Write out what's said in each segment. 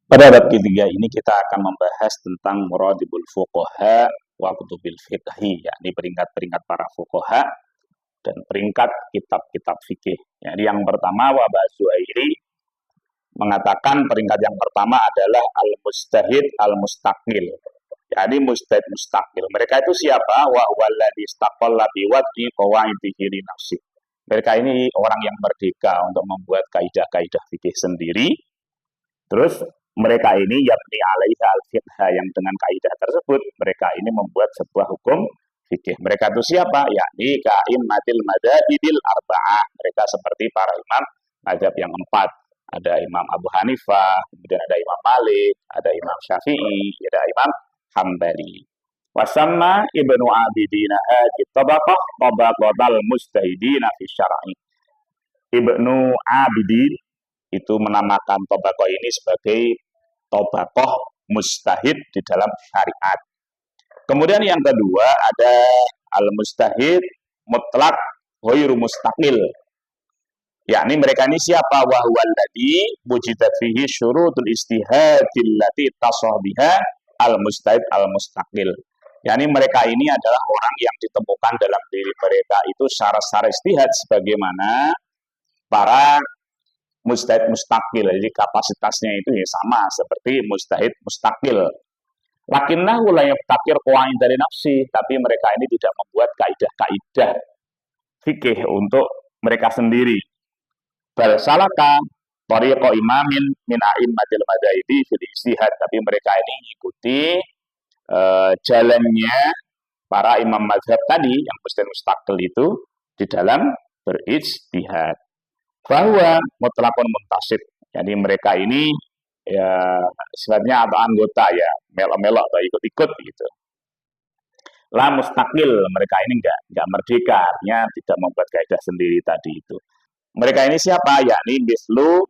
Pada bab ketiga ini kita akan membahas tentang muradibul fuqaha wa kutubil fiqhi, yakni peringkat-peringkat para fuqaha dan peringkat kitab-kitab fikih. Jadi yang pertama Wabah Zuhairi mengatakan peringkat yang pertama adalah al-mustahid al-mustaqil. Jadi mustahid mustaqil. Mereka itu siapa? Wa huwallazi istaqalla biwad'i qawaidihi li nafsi. Mereka ini orang yang merdeka untuk membuat kaidah-kaidah fikih sendiri. Terus mereka ini yabni alaiha al-fiqha, yang dengan kaidah tersebut mereka ini membuat sebuah hukum fikih. Mereka itu siapa? Yakni ka'immatil madzhabil arba'ah. Mereka seperti para imam mazhab yang empat. Ada Imam Abu Hanifah, kemudian ada Imam Malik, ada Imam Syafi'i, ada Imam Hambali. Wasamma Ibnu Abidin hadhi tabaqah tabaqatal mustahidina fi syar'i. Ibnu Abidin itu menamakan tabaqah ini sebagai tabaqah mustahid di dalam syariat. Kemudian yang kedua ada al-mustahid mutlak ghairu mustaqil. Yakni mereka ini siapa? Wa huwal ladzi wujidat fihi syurutul istihadil lati tasah biha al-mustahid al-mustaqil. Yakni mereka ini adalah orang yang ditemukan dalam diri mereka itu syarat-syarat istihad sebagaimana para mustahid mustaqil. Jadi kapasitasnya itu ya sama seperti mustahid mustaqil. Lakinnahu la yaftakir qawaid dari nafsi, tapi mereka ini tidak membuat kaidah-kaidah fikih untuk mereka sendiri. Bal salaka tariqa imamin min a'immatil madzhabi fil ijtihad, tapi mereka ini mengikuti jalannya para imam mazhab tadi yang mustahid mustaqil itu di dalam berijtihad. Bahwa mutlakun muntasib, jadi mereka ini ya sifatnya atau anggota ya melok-melok atau ikut-ikut gitu. La mustaqil, mereka ini enggak merdeka, artinya tidak membuat kaidah sendiri tadi itu. Mereka ini siapa? Yakni mislu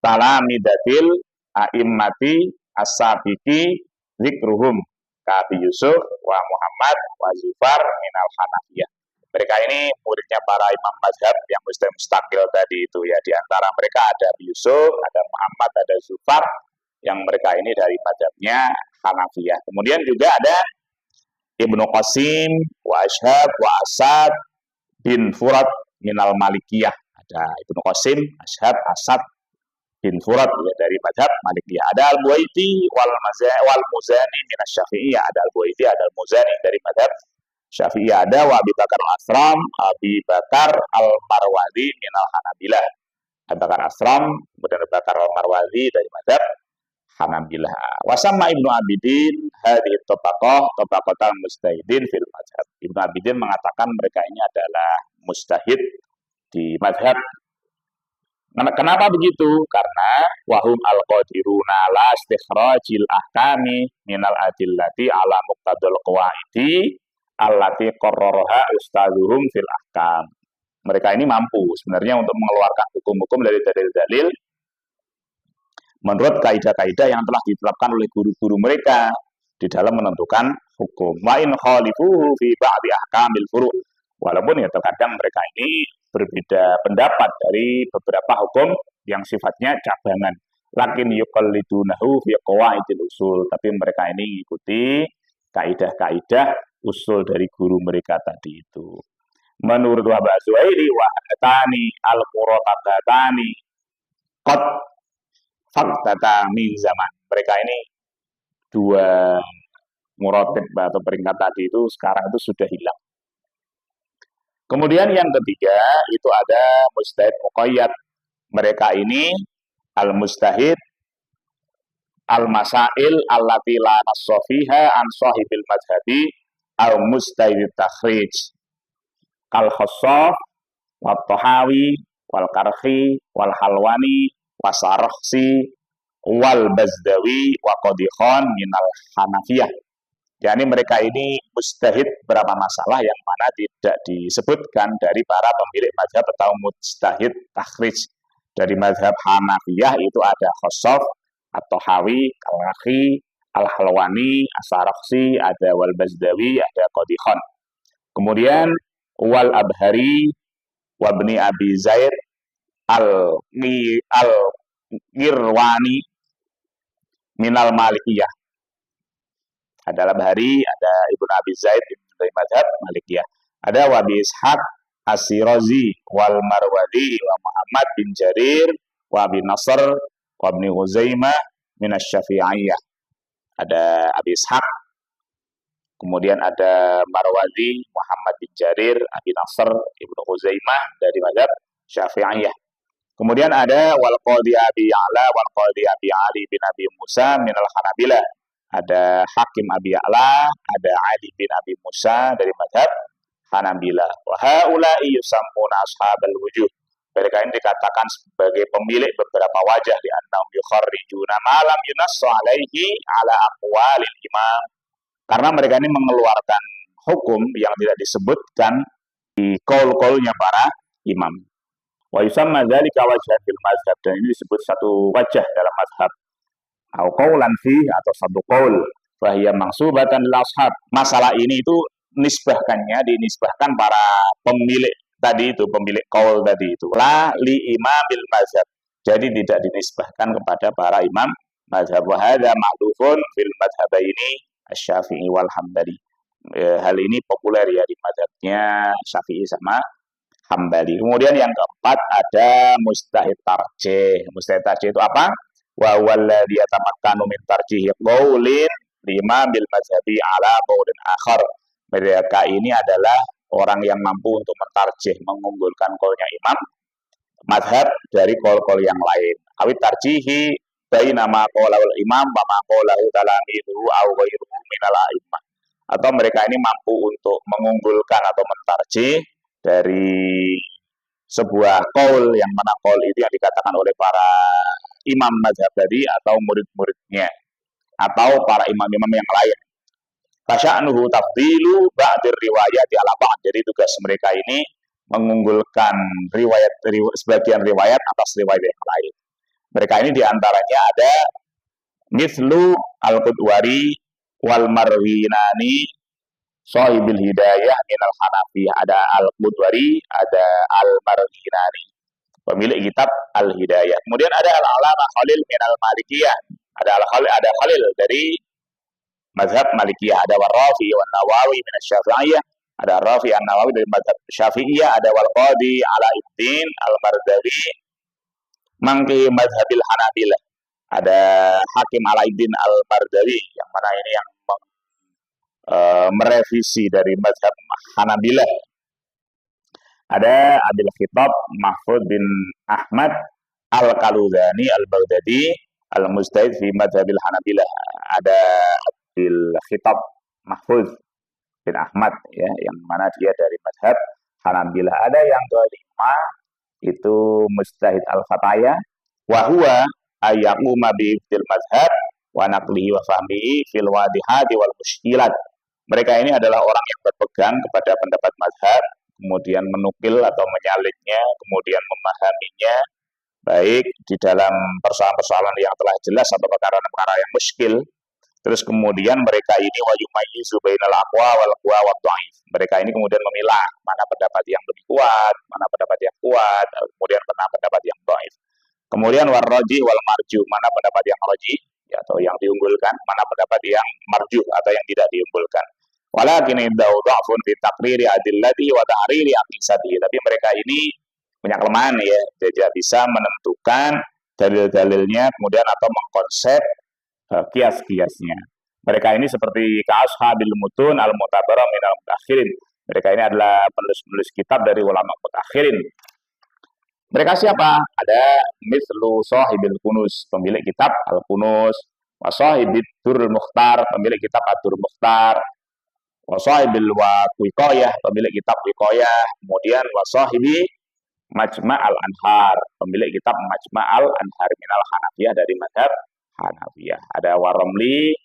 talamidatil a'immati as-sabiqi zikruhum ka Abi Yusuf wa Muhammad wa Zufar minal Hanafiyah. Mereka ini muridnya para imam mazhab yang mustaqil tadi itu ya. Di antara mereka ada Abi Yusuf, ada Muhammad, ada Zufar, yang mereka ini dari mazhabnya Hanafiyah. Kemudian juga ada Ibnu Qasim wa Ashab wa Asad bin Furat minal Malikiyah. Ada Ibnu Qasim, Ashab, Asad bin Furat ya, dari mazhab Malikiyah. Ada Al-Buaiti wal Muzani minas Syafi'iyah. Ada Al-Buaiti, ada Al-Muzani dari mazhab Syafi'i. Ada wa Abi Bakar Al-Asram, Abi Bakar Al-Marwazi minal Hanabilah. Abi Bakar Asram, kemudian Abi Bakar Al-Marwazi dari mazhab Hanabilah. Wasamma Ibnu Abidin hadhihi tabaqatal mustahidin fil mazhab. Ibnu Abidin mengatakan mereka ini adalah mustahid di mazhab. Kenapa begitu? Karena wahum al-qadiruna la istikhrajil ahkami minal adillati ala muqtadul qawaidi allati qarraraha ustadzuhum fil ahkam. Mereka ini mampu sebenarnya untuk mengeluarkan hukum-hukum dari dalil-dalil menurut kaidah-kaidah yang telah ditetapkan oleh guru-guru mereka di dalam menentukan hukum. Wa in khalifuhu fi ba'di ahkamil furu'. Walaupun ya terkadang mereka ini berbeda pendapat dari beberapa hukum yang sifatnya cabangan. Lakin yuqallidunahu fi qawaidil usul. Tapi mereka ini mengikuti kaidah-kaidah usul dari guru mereka tadi itu. Menurut Wabah Zuhairi wahatani al-muratabatani qad faktata min zaman. Mereka ini dua muratib atau peringkat tadi itu sekarang itu sudah hilang. Kemudian yang ketiga itu ada mustahid muqayyad. Mereka ini al-mustahid al-masail allati la nassa fiha an sahibil madhhabi al-mustahid takhrij kal khassaf wa tahawi wal karhi wal halwani wasarahsi wal bazdawi wa qadikhan minal hanafiyah. Yani mereka ini mustahid berapa masalah yang mana tidak disebutkan dari para pemilik mazhab atau mustahid takhrij. Dari mazhab Hanafiyah itu ada Khassaf, At-Tahawi, Al-Rakhi, Al-Halwani, As-Sarakhsi, ada Wal-Bazdawi, ada Qadikhan. Kemudian Wal Abhari, Wabni Abi Zaid, Al-Ngirwani, minal Malikiyah. Ada Labhari, ada Ibnu Abi Zaid dari mazhab Malikiyah. Ada Wabi Ishaq As-Sirazi wal Marwadi wa Muhammad bin Jarir wa bin Nasr wa bin Huzaimah min Asy-Syafi'iyah. Ada Abi Ishaq, kemudian ada Marwadi, Muhammad bin Jarir, Abi Nasr, Ibnu Huzaimah dari mazhab Syafi'iyah. Kemudian ada wal Qadhi Abi Ya'la wal Qadhi Abi Ali bin Abi Musa min al-Hanabilah. Ada Hakim Abi Ya'la, ada Ali bin Abi Musa dari mazhab Hanabilah. Wa haula'i yusammuna ashabal wujuh. Mereka ini dikatakan sebagai pemilik beberapa wajah di annahum yukharrijuna ma lam yunassu alaihi ala aqwalil imam. Karena mereka ini mengeluarkan hukum yang tidak disebutkan di qaul-qaulnya para imam. Wa yusamma dzalika wajhan fil mazhab, dan ini disebut satu wajah dalam mazhab. Au qaulan fi, atau satu qaul, fa hiya mansubatan lil ashab. Masalah ini itu dinisbahkan para pemilik tadi itu, pemilik qaul tadi itu. La li imamil mazhab. Jadi tidak dinisbahkan kepada para imam mazhab. Wa hadza ma'rufun fil mazhabaini Asy-Syafi'i wal Hambali. Hal ini populer ya di mazhabnya Syafi'i sama Hambali. Kemudian yang keempat ada mustahid tarjih. Mustahid tarjih itu apa? Wa walladzi yatamakkanu min tarjihi qaulin lima bil mazhabi ala qaulin akhar. Mereka ini adalah orang yang mampu untuk mentarjih, mengunggulkan qaulnya imam mazhab dari qaul-qaul yang lain. Awit tarjihi baina ma qaulul imam wa ma qaulahu talamidu aw ghairuhu minal a'immah. Atau mereka ini mampu untuk mengunggulkan atau mentarjih dari sebuah qaul yang mana qaul itu yang dikatakan oleh para imam mazhab tadi atau murid-muridnya atau para imam-imam yang lain. Fasya'nuhu tafdilu ba'dir riwayati ala ba'd. Jadi tugas mereka ini mengunggulkan sebagian riwayat atas riwayat yang lain. Mereka ini diantaranya ada mislu al-Qudwari wal Marwinani Shahibil Hidayah minal Hanafiyah. Ada al-Qudwari, ada al-Marwinani, pemilik kitab Al-Hidayah. Kemudian ada al-Alama Khalil minal Malikiyah. Ada Khalil dari mazhab Malikiyah. Ada Warrafi wan Nawawi minasy Syafi'iyah. Ada Rafi an-Nawawi dari mazhab Syafi'iyah. Ada wal Qadhi Alauddin al-Mardawi mangki mazhabil Hanabilah. Ada Hakim Alauddin al-Mardawi yang mana ini yang merevisi dari mazhab Hanabilah. Ada Abil Khitab Mahfud bin Ahmad al-Kaludani al-Baghdadi al-Mustahid fi mazhabil Hanabilah. Ada Abil Khitab Mahfud bin Ahmad ya, yang mana dia dari mazhab Hanabilah. Ada yang kelima itu Mustahid al-Fataya wa huwa ayyaquma bi fil mazhab wa naqlihi wa fahmihi fil wadihati wal mushkilat. Mereka ini adalah orang yang berpegang kepada pendapat mazhab, kemudian menukil atau menyalinnya, kemudian memahaminya baik di dalam persoalan-persoalan yang telah jelas atau perkara-perkara yang muskil. Terus kemudian mereka ini wa yumayyizu bainal aqwa wal qwa wa dhaif. Mereka ini kemudian memilah mana pendapat yang lebih kuat, mana pendapat yang kuat, kemudian mana pendapat yang dhaif. Kemudian warraji wal marju, mana pendapat yang raji ya, atau yang diunggulkan, mana pendapat yang marjuh atau yang tidak diunggulkan. Walakin indau dha'fun fi taqriri adillati wa ta'riri aqisati. Tapi mereka ini punya kelemahan ya, tidak bisa menentukan dalil-dalilnya kemudian atau mengkonsep kias-kiasnya. Mereka ini seperti ka'ashabil mutun al-mu'tabarah minal mutakhirin. Mereka ini adalah penulis-penulis kitab dari ulama mutakhirin. Mereka siapa? Ada mislu sahibil kunus, pemilik kitab al-kunus, wa sahibid durul mukhtar, pemilik kitab ad-durul mukhtar, wa sahibil wiqayah, pemilik kitab wiqayah, kemudian wa sahibi majma' al-anhar, pemilik kitab majma' al-anhar minal Hanafiyah dari mazhab Hanafiyah. Ada Waramli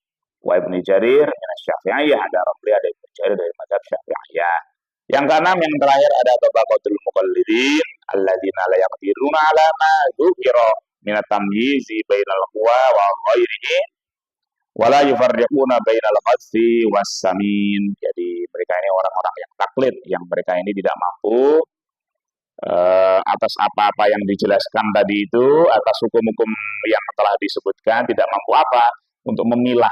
wa Ibnu Jarir minasy Syafi'iyah, ada Ramli, ada Ibnu Jarir dari mazhab Syafi'iyah. Yang keenam, yang terakhir ada tabaqatul muqallidin alladzina la yaqdiruna ala ma dzukira min at-tamyizi bainal qwa wa ghairihi wa la yufarriquna bainal qadsi was samin. Jadi mereka ini orang-orang yang taklid, yang mereka ini tidak mampu atas apa-apa yang dijelaskan tadi itu, atas hukum-hukum yang telah disebutkan, tidak mampu apa? untuk memilah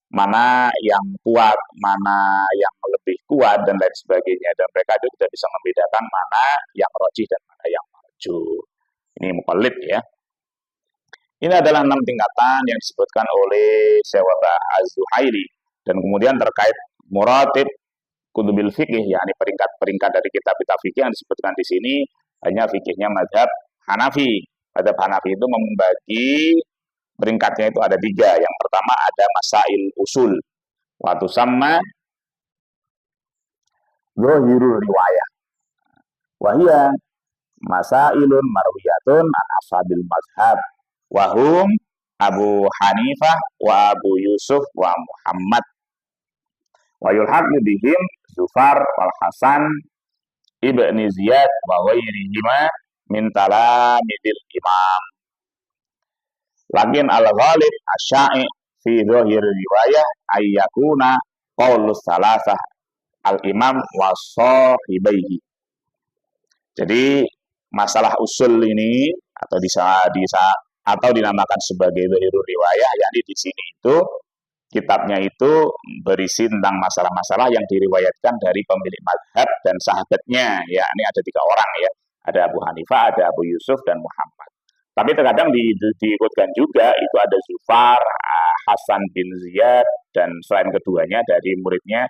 mana yang kuat, mana yang lebih kuat, dan lain sebagainya. Dan mereka itu tidak bisa membedakan mana yang rojih dan mana yang marjuh. Ini muqallid ya. Ini adalah 6 tingkatan yang disebutkan oleh Syekh Wahbah Az-Zuhaili. Dan kemudian terkait muratib kutubil fikih, yakni peringkat-peringkat dari kitab-kitab fikih yang disebutkan di sini, hanya fikihnya mazhab Hanafi. Mazhab Hanafi itu membagi peringkatnya itu ada 3. Yang pertama ada masail usul. Waktu sama zahirul riwayah. Wahia masailun marwiyatun an ashabil mazhab. Wahum Abu Hanifah wa Abu Yusuf wa Muhammad. Wa yulhaqu bihim Zufar wal Hasan ibni Ziyad wa ghairihima min talamidil imam. Lakin al-ghalib asya'i fi zahir riwayah ayyakuna qaulus salasah al-imam wa sahibaihi. Jadi masalah usul ini atau dinamakan sebagai zahirul riwayah, yakni di sini itu kitabnya itu berisi tentang masalah-masalah yang diriwayatkan dari pemilik mazhab dan sahabatnya. Ya, ini ada 3 orang ya. Ada Abu Hanifah, ada Abu Yusuf dan Muhammad. Tapi terkadang diikutkan juga itu ada Zufar, Hasan bin Ziyad, dan selain keduanya dari muridnya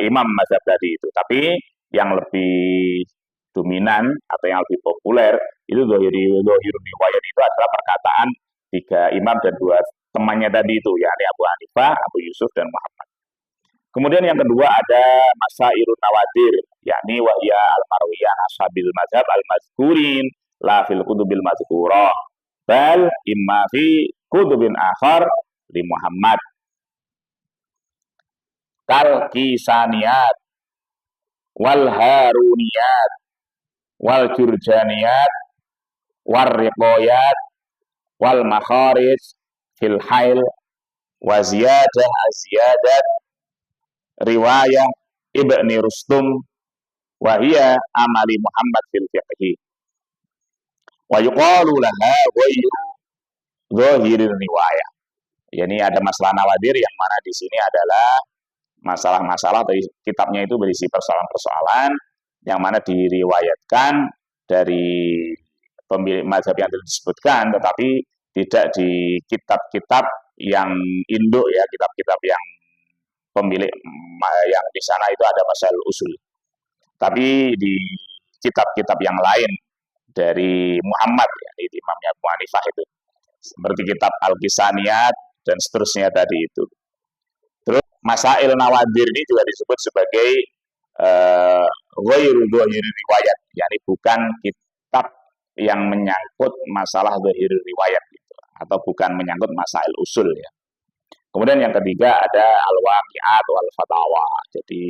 imam mazhab tadi itu. Tapi yang lebih dominan atau yang lebih populer itu zahirul riwayat itu adalah perkataan 3 imam dan 2 temannya tadi itu, yakni Abu Hanifah, Abu Yusuf dan Muhammad. Kemudian yang kedua ada masailun nawadir, yakni wahya al-marwiyah ashabil mazhab al-mazkurin la fil kutubil mazkurah bal imma fi kutubin akhar li Muhammad kal kisaniyat wal haruniyat wal jurjaniyat war riqayat wal makharij fil hail wa ziyadah aziyadat riwayah Ibni Rustum wa hiya amali Muhammad fil fiqhi wa yuqalu laha ghairu zahiril riwayah. Yani ada masalah nawadir yang mana di sini adalah masalah-masalah dari kitabnya itu berisi persoalan-persoalan yang mana diriwayatkan dari pemilik mazhab yang disebutkan, tetapi tidak di kitab-kitab yang induk ya, kitab-kitab yang pemilik yang di sana itu ada masalah usul. Tapi di kitab-kitab yang lain dari Muhammad, ya, di imamnya Abu Hanifah itu, seperti kitab Al-Kisaniyat dan seterusnya tadi itu. Terus masail nawadir ini juga disebut sebagai ghairu dhahir riwayat, yakni bukan kitab yang menyangkut masalah dhahir riwayat gitu, atau bukan menyangkut masail usul ya. Kemudian yang ketiga ada al-waqi'at wal fatawa. Jadi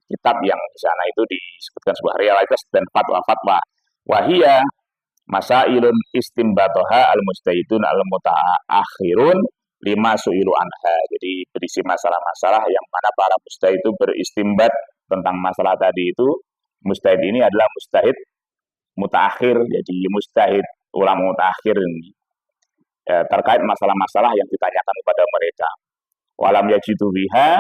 kitab yang di sana itu disebutkan sebuah realitas dan fatwa-fatwa. Wahia masailun istimbatoha al-mustahidun al-mutaakhirun lima su'ilu anha. Jadi berisi masalah-masalah yang mana para mustahid itu beristimbat tentang masalah tadi itu. Mustahid ini adalah mustahid mutaakhir. Jadi mustahid ulama mutaakhir ini terkait masalah-masalah yang ditanyakan kepada mereka. Walam yajidu biha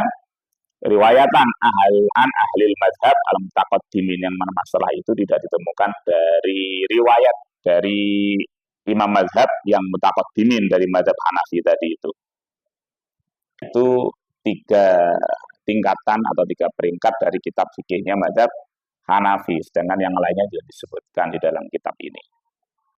riwayatan an ahlil mazhab al-mutaqaddimin, yang mana masalah itu tidak ditemukan dari riwayat dari imam mazhab yang mutaqaddimin dari mazhab Hanafi tadi itu. Itu 3 tingkatan atau 3 peringkat dari kitab fikihnya mazhab Hanafi, sedangkan yang lainnya juga disebutkan di dalam kitab ini.